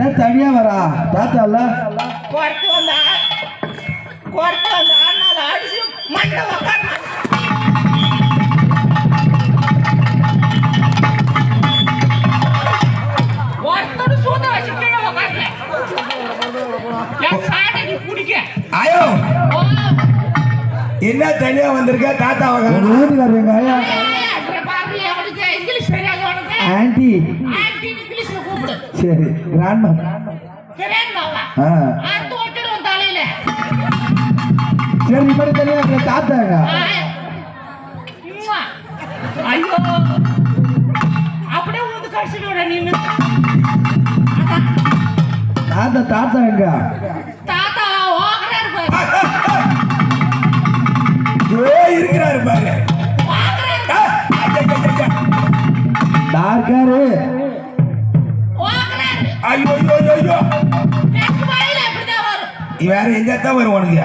என்ன தனியா வரா தாத்தா இல்ல குறைத்து வந்தா அண்ணால அடிச்சு மண்ணை உக்கார ஒருத்தர் சூத வச்சு கீழே உக்காரல என் சாட்டைக்கு பிடிக்க ஐயோ என்ன தனியா வந்திருக்க தாத்தா வீட்டுக்காரர் எங்க ஆயா இங்கிலீஷ் தெரியாது உனக்கு ஆன்டி ஆன்டி இங்கிலீஷ்ல கூப்பிடு சரி கிராண்ட்மா கிராண்ட்மாவா அந்த ஓட்டிடும் தலையில சரி இப்படி தனியா இருக்கிற தாத்தாங்க ஐயோ அப்படியே வந்து கடிச்சிட்டு நீங்க தாத்தா எங்க தாத்தா ஓகரா இருக்கிறாரு பாரு டார்க்காரு ஐயோ வேற எங்கத்தான் வரும் உனக்கு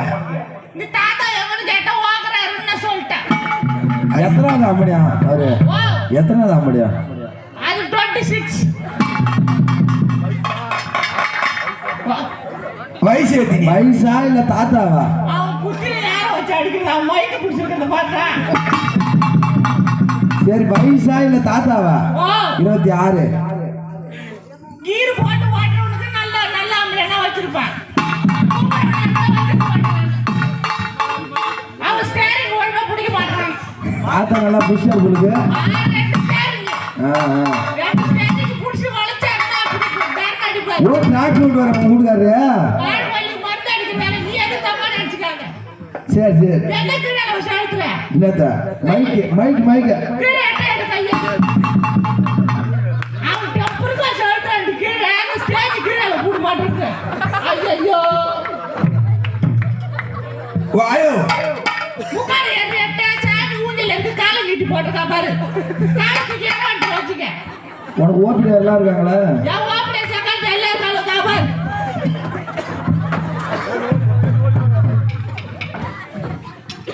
எத்தனாவது அம்மடியா அவரு எத்தனாவது அம்மடியா அது 26 வயசா இல்ல தாத்தாவா அவன் குச்சில யார வச்சு அடிக்கிறான் மைக்க புடிச்சிருக்கிறத பார்த்தா சரி வயசா இல்ல தாத்தாவா 26 கீர் போட்டு ஓட்டுறவனுக்கு நல்ல அம்பளனா வச்சிருப்பான் அவன் ஸ்டேரிங் ஒழுங்கா பிடிக்க மாட்டான் தாத்தா நல்லா புஷ்ஷா உங்களுக்கு ரெண்டு ஸ்டேரிங் புடிச்சு வளைச்சாருன்னா அப்படி பேக் அடிப்பாரு ஓ டிராக்டர் வர மூடுகாரு ஆழ்வலி மருந்து அடிக்கறானே நீ எது தப்பா நினைச்சுக்காத சரி என்ன கீழ வச்சாடுற இல்லதா மைக் கீழ எடு கைய அவன் டப்புறா சொல்றான் கீழ ஸ்டேஜ் கீழ போடு மாட்டேங்க ஐயோ வாயோ உட்காரு எட்ட சாமி ஊஞ்சல இருந்து காலை நீட்டி போட்டுக்கா பாரு காலுக்கு ஏறாண்டு வச்சுக்க உனக்கு ஓட்டு எல்லாம் இருக்காங்களா யா ஓப்பனே சக்கல் எல்லாம் காலு பாரு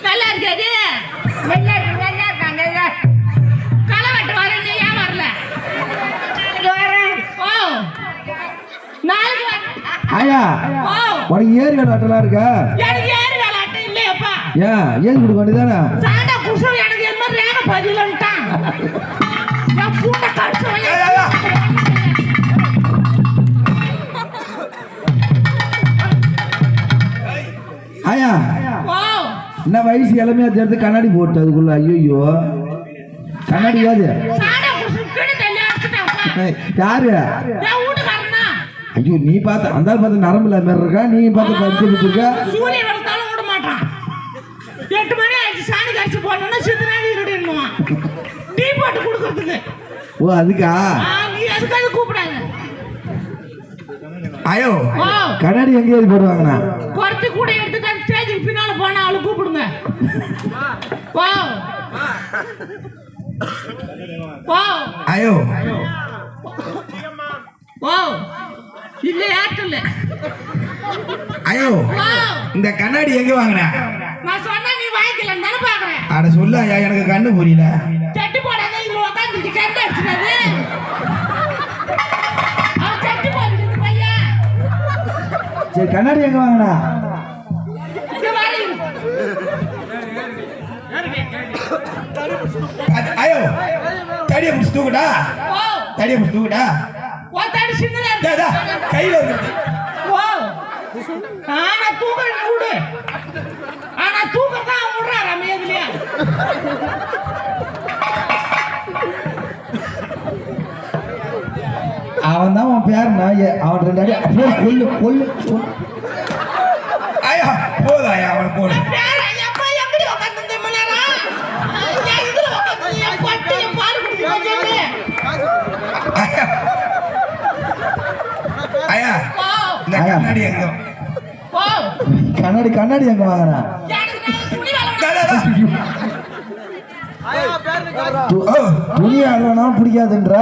நல்லா இருக்காது வெள்ளை இருக்காங்க களை வெட்டு வரேன் நீ ஏன் வரல வரேன் ஓ நாளைக்கு ஆயா உனக்கு ஏரி வேலை அட்டெல்லாம் இருக்கா எனக்கு ஏரி வேலை அட்டை இல்லையப்பா ஏன் கொடுக்க வேண்டியதானே சாண்டா குசம் எனக்கு என்ன ரேக பதிலன்ட்டான் நான் பூண்ட கடிச்சவன் ஆயா என்ன வயசு இளமையா சேர்த்து கண்ணாடி போட்டு அதுக்குள்ள ஐயோ கண்ணாடி யாது யாரு ஐயோ நீ பார்த்து அந்த பார்த்து நரம்புல மாதிரி இருக்கா நீ பார்த்து வச்சிருக்க சூரிய வெளுத்தாலும் விட மாட்டான் 8 மணி ஆயிடுச்சு சாணி கடிச்சு போனோம்னா சித்தனாடி ரெடின்னுவான் டீ போட்டு கொடுக்கறதுக்கு ஓ அதுக்கா நீ அதுக்காக கூப்பிடாத ஐயோ கண்ணாடி எங்க ஏறி போடுவாங்கண்ணா குறைச்சி கூட எடுத்துட்டு ஸ்டேஜுக்கு பின்னால போனா அவளை கூப்பிடுங்க ஐயோ இல்ல ஏற்றல ஐயோ இந்த கண்ணாடி எங்க வாங்கின நான் சொன்னா நீ வாங்கிக்கல தானே பாக்குறேன் அட சொல்ல ஐயா எனக்கு கண்ணு புரியல சட்டி போடாத இதுல உட்காந்துட்டு கரெக்டா அடிச்சுனது அவன் சட்டி போடுறது பையன் சரி கண்ணாடி எங்க வாங்கினா ஐயோ தடியை பிடிச்சி தூக்குடா தடியை பிடிச்சி தூக்குடா தடி சின்னதா கையில வந்து ஆனா தூக்குறேன் விடு ஆனா தூக்கத்தான் அவன் விடுறாரு அமையதுலையா அவன் தான் உன் பேர் அவன் 2 அடி அப்படியே கொல்லு ஐயா போதா ஐயா அவன் போடு ஐயா இந்த கண்ணாடி எங்க கண்ணாடி எங்க வாங்கினா துணி அழகா பிடிக்காதுன்ற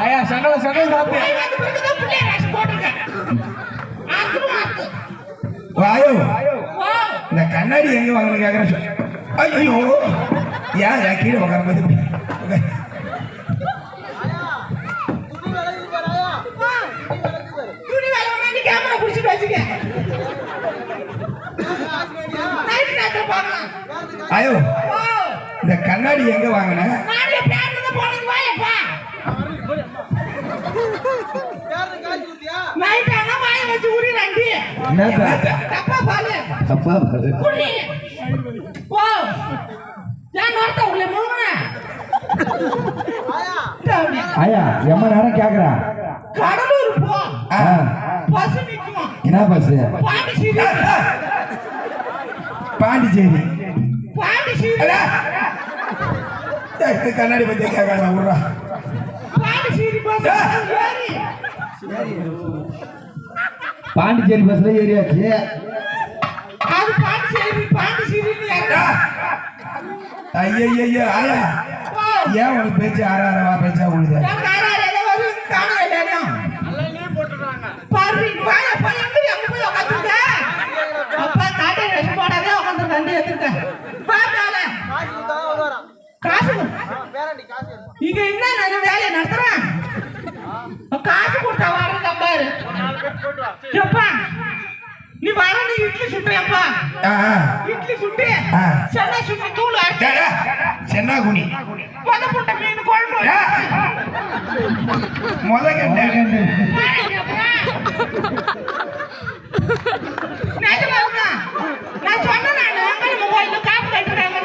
ஐயா சங்கல சாப்பிட்டு போய் வந்த பிறகுதான் பிள்ளைய ரேஷன் போட்டிருக்கேன். வாயோ வா. இந்த கண்ணாடி எங்க வாங்கணும் கேக்குறேன். ஐயோ ஏன் கீழே உட்கார துணி வேலை வேணா நீ கேமரா பிடிச்சிட்டு வச்சுக்க. நைட் நேரத்துல பார்க்கலாம். ஐயோ வா. இந்த கண்ணாடி எங்க வாங்கின? நானே பேர்ல தான் போனது வாயப்பா. நைட் ஆனா வாய வச்சு உரி ரெண்டி. என்னப்பா தப்பா பாலு. அப்பா பாரு. உரி. வா. நான் நோட்ட உள்ள மூங்கன. ஆயா எம்ம நேரம் கேக்குறா. கடலூர் போ. ஆ, பஸ் நிக்குமா. என்ன பஸ்? பாண்டிச்சேரி. பாண்டிச்சேரி பாண்டிச்சேரி. கண்ணாடி பத்தி கேட்காத விடுறா. பாண்டிச்சேரி பஸ் ஏறி. பாண்டிச்சேரி பஸ்ல ஏறியாச்சு. அது பாண்டிச்சேரி ஏறா. ஐயோ ஆயா ஏன் உனக்கு பேச்சு ஆறாரவா பேச்சா விடுத? நான் ஆறாரே ஏதோ வரும் காண இல்லையா. பாரு வாயா போய் எங்க போய் உட்கார்ந்துக்க. அப்பா காட்டே ரெஸ்ட் போடாதே உட்கார்ந்து வண்டி எடுத்துக்க. பாக்கால. காசு. இங்க என்ன நான் வேலைய நடத்துறேன். காசு கொடுத்தா வரங்க பாரு. எப்பா நீ வர நீ இட்லி சுட்டுறியப்பா. இட்லி சுட்டு சென்னை சுட்டு தூள் ஆச்சு. சென்னா குனி பதப்புட்ட மீன் குழம்பு. முத கண்ட நான் சொன்னேன் அங்கே மொபைல்ல காப்பு கட்டுறாங்க.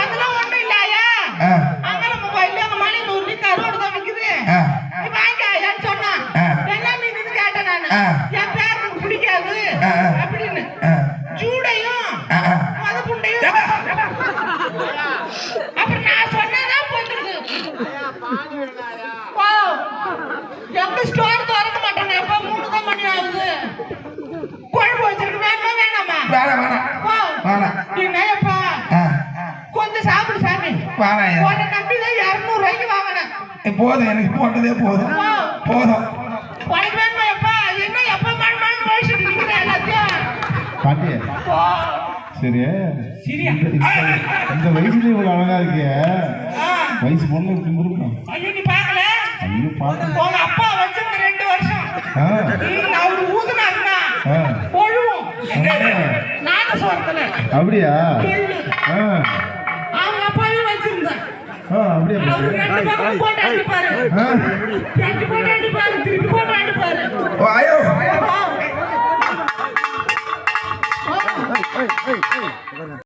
அதெல்லாம் ஒண்ணும் இல்லையா. அங்கே மொபைல்ல அங்க மணி 100 லிட்டர் அரோடு தான் விக்குது. நீ வாங்க ஐயான்னு சொன்னா என்ன மீன் கேட்டேன் நான். என் பேர் எனக்கு பிடிக்காது அப்படின்னு. ஜூடையும் மதப்புண்டையும் அப்புறம் நான் சொன்னதான் போட்டுருக்கு. எங்க ஸ்டோர் திறக்க மாட்டாங்க. எப்ப 3 தான் மணி ஆகுது. குழம்பு வச்சிருக்கு வேணுமா வேணாமா? வேணாம் என்னப்பா கொஞ்சம் சாப்பிடு சாமி. உன்னை நம்பிதான் 200 ரூபாய்க்கு வாங்கினேன். போதும் எனக்கு போட்டதே போதும் போதும். உனக்கு வேணுமா எப்பா? என்ன எப்ப மணி மணி வயசுக்கு நிக்கிறேன் எல்லாத்தையும். பாட்டி சரி சரியா? இந்த வயசுல இவ்வளவு அழகா இருக்கிய வயசு பொண்ணு இப்படி இருக்கும். ஐயோ நீ பாக்கல? ஐயோ பாக்க உங்க அப்பா வச்சிருந்த 2 வருஷம் அவரு ஊதுனாருன்னா ஒழுவும் நாதஸ்வரத்துல. அப்படியா? அவங்க அப்பாவே வச்சிருந்தேன். அப்படியா? அவரு 2 பக்கம் போட்டு அடிப்பாரு. 2 போட்டு அடிப்பாரு, திருப்பி போட்டு அடிப்பாரு. ஐயோ